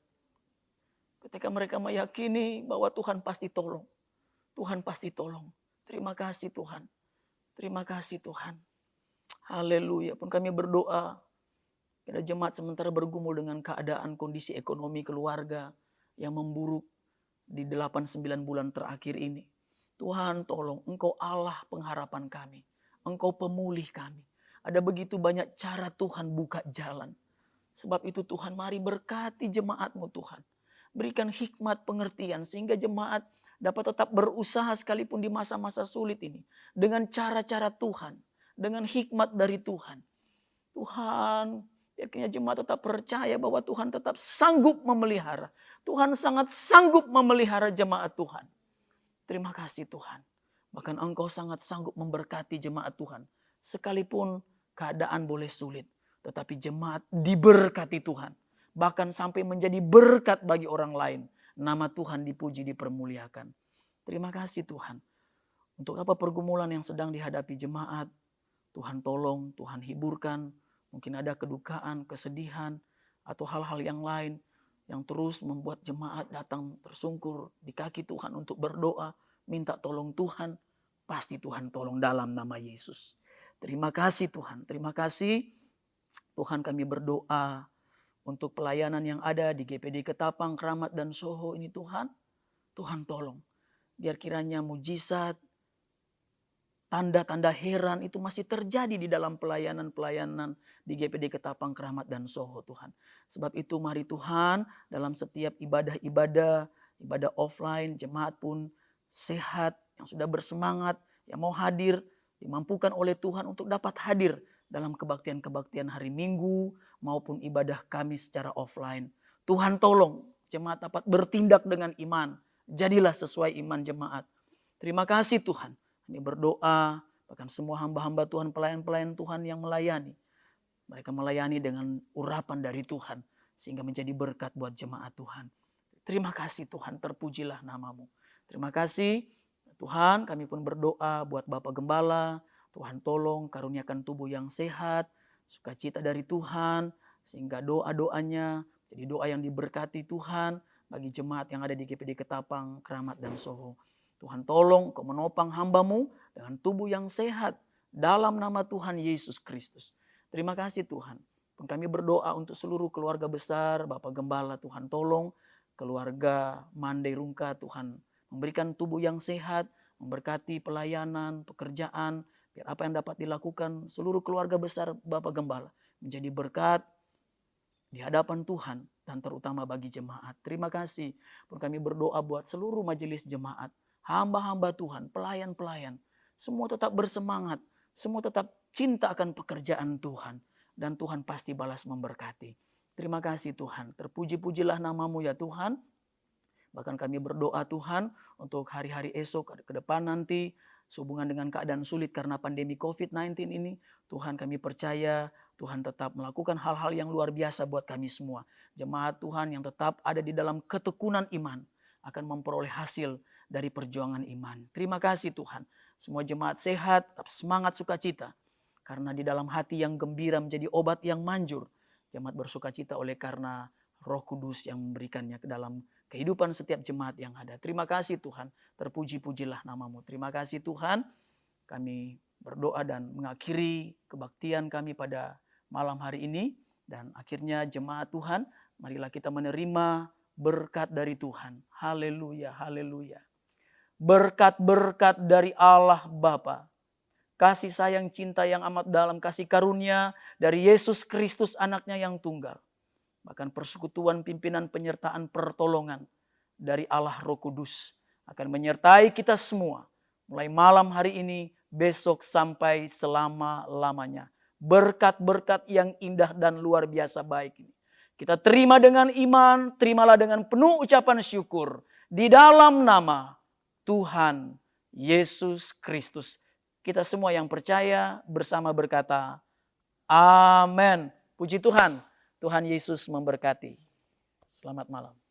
Speaker 5: Ketika mereka meyakini bahwa Tuhan pasti tolong. Tuhan pasti tolong. Terima kasih Tuhan. Terima kasih Tuhan. Haleluya. Pun kami berdoa. Kita jemaat sementara bergumul dengan keadaan kondisi ekonomi keluarga yang memburuk di 8-9 bulan terakhir ini. Tuhan tolong, Engkau Allah pengharapan kami. Engkau pemulih kami. Ada begitu banyak cara Tuhan buka jalan. Sebab itu Tuhan mari berkati jemaat-Mu Tuhan. Berikan hikmat pengertian sehingga jemaat dapat tetap berusaha sekalipun di masa-masa sulit ini. Dengan cara-cara Tuhan. Dengan hikmat dari Tuhan. Tuhan, biarkan jemaat tetap percaya bahwa Tuhan tetap sanggup memelihara. Tuhan sangat sanggup memelihara jemaat Tuhan. Terima kasih Tuhan. Bahkan Engkau sangat sanggup memberkati jemaat Tuhan. Sekalipun keadaan boleh sulit. Tetapi jemaat diberkati Tuhan. Bahkan sampai menjadi berkat bagi orang lain. Nama Tuhan dipuji, dipermuliakan. Terima kasih Tuhan. Untuk apa pergumulan yang sedang dihadapi jemaat. Tuhan tolong, Tuhan hiburkan. Mungkin ada kedukaan, kesedihan. Atau hal-hal yang lain. Yang terus membuat jemaat datang tersungkur di kaki Tuhan untuk berdoa. Minta tolong Tuhan. Pasti Tuhan tolong dalam nama Yesus. Terima kasih Tuhan. Terima kasih. Tuhan kami berdoa untuk pelayanan yang ada di GPD Ketapang, Kramat dan Soho ini Tuhan. Tuhan tolong. Biar kiranya mujizat, tanda-tanda heran itu masih terjadi di dalam pelayanan-pelayanan di GPD Ketapang, Kramat dan Soho Tuhan. Sebab itu mari Tuhan dalam setiap ibadah-ibadah, ibadah offline, jemaat pun sehat, yang sudah bersemangat, yang mau hadir, dimampukan oleh Tuhan untuk dapat hadir dalam kebaktian-kebaktian hari Minggu maupun ibadah kami secara offline. Tuhan tolong jemaat dapat bertindak dengan iman. Jadilah sesuai iman jemaat. Terima kasih Tuhan. Kami berdoa bahkan semua hamba-hamba Tuhan, pelayan-pelayan Tuhan yang melayani. Mereka melayani dengan urapan dari Tuhan sehingga menjadi berkat buat jemaat Tuhan. Terima kasih Tuhan, terpujilah namamu. Terima kasih Tuhan, kami pun berdoa buat Bapak Gembala. Tuhan tolong karuniakan tubuh yang sehat, sukacita dari Tuhan, sehingga doa-doanya jadi doa yang diberkati Tuhan bagi jemaat yang ada di GPD Ketapang, Kramat dan Soho. Tuhan tolong Kau menopang hamba-Mu dengan tubuh yang sehat dalam nama Tuhan Yesus Kristus. Terima kasih Tuhan. Kami berdoa untuk seluruh keluarga besar, Bapak Gembala Tuhan tolong, keluarga Mandai Rungka Tuhan memberikan tubuh yang sehat, memberkati pelayanan, pekerjaan, biar apa yang dapat dilakukan seluruh keluarga besar Bapak Gembala menjadi berkat di hadapan Tuhan dan terutama bagi jemaat. Terima kasih. Pun kami berdoa buat seluruh majelis jemaat, hamba-hamba Tuhan, pelayan-pelayan. Semua tetap bersemangat, semua tetap cinta akan pekerjaan Tuhan. Dan Tuhan pasti balas memberkati. Terima kasih Tuhan. Terpuji-pujilah namamu ya Tuhan. Bahkan kami berdoa Tuhan untuk hari-hari esok ke depan nanti. Sehubungan dengan keadaan sulit karena pandemi COVID-19 ini, Tuhan kami percaya Tuhan tetap melakukan hal-hal yang luar biasa buat kami semua. Jemaat Tuhan yang tetap ada di dalam ketekunan iman akan memperoleh hasil dari perjuangan iman. Terima kasih Tuhan. Semua jemaat sehat, tetap semangat sukacita. Karena di dalam hati yang gembira menjadi obat yang manjur. Jemaat bersukacita oleh karena Roh Kudus yang memberikannya ke dalam kehidupan setiap jemaat yang ada. Terima kasih Tuhan. Terpuji-pujilah namamu. Terima kasih Tuhan. Kami berdoa dan mengakhiri kebaktian kami pada malam hari ini. Dan akhirnya jemaat Tuhan, marilah kita menerima berkat dari Tuhan. Haleluya, haleluya. Berkat-berkat dari Allah Bapa. Kasih sayang cinta yang amat dalam, kasih karunia dari Yesus Kristus anaknya yang tunggal. Bahkan persekutuan pimpinan penyertaan pertolongan dari Allah Roh Kudus akan menyertai kita semua. Mulai malam hari ini, besok sampai selama-lamanya. Berkat-berkat yang indah dan luar biasa baik ini. Kita terima dengan iman, terimalah dengan penuh ucapan syukur. Di dalam nama Tuhan Yesus Kristus kita semua yang percaya bersama berkata, amin. Puji Tuhan, Tuhan Yesus memberkati. Selamat malam.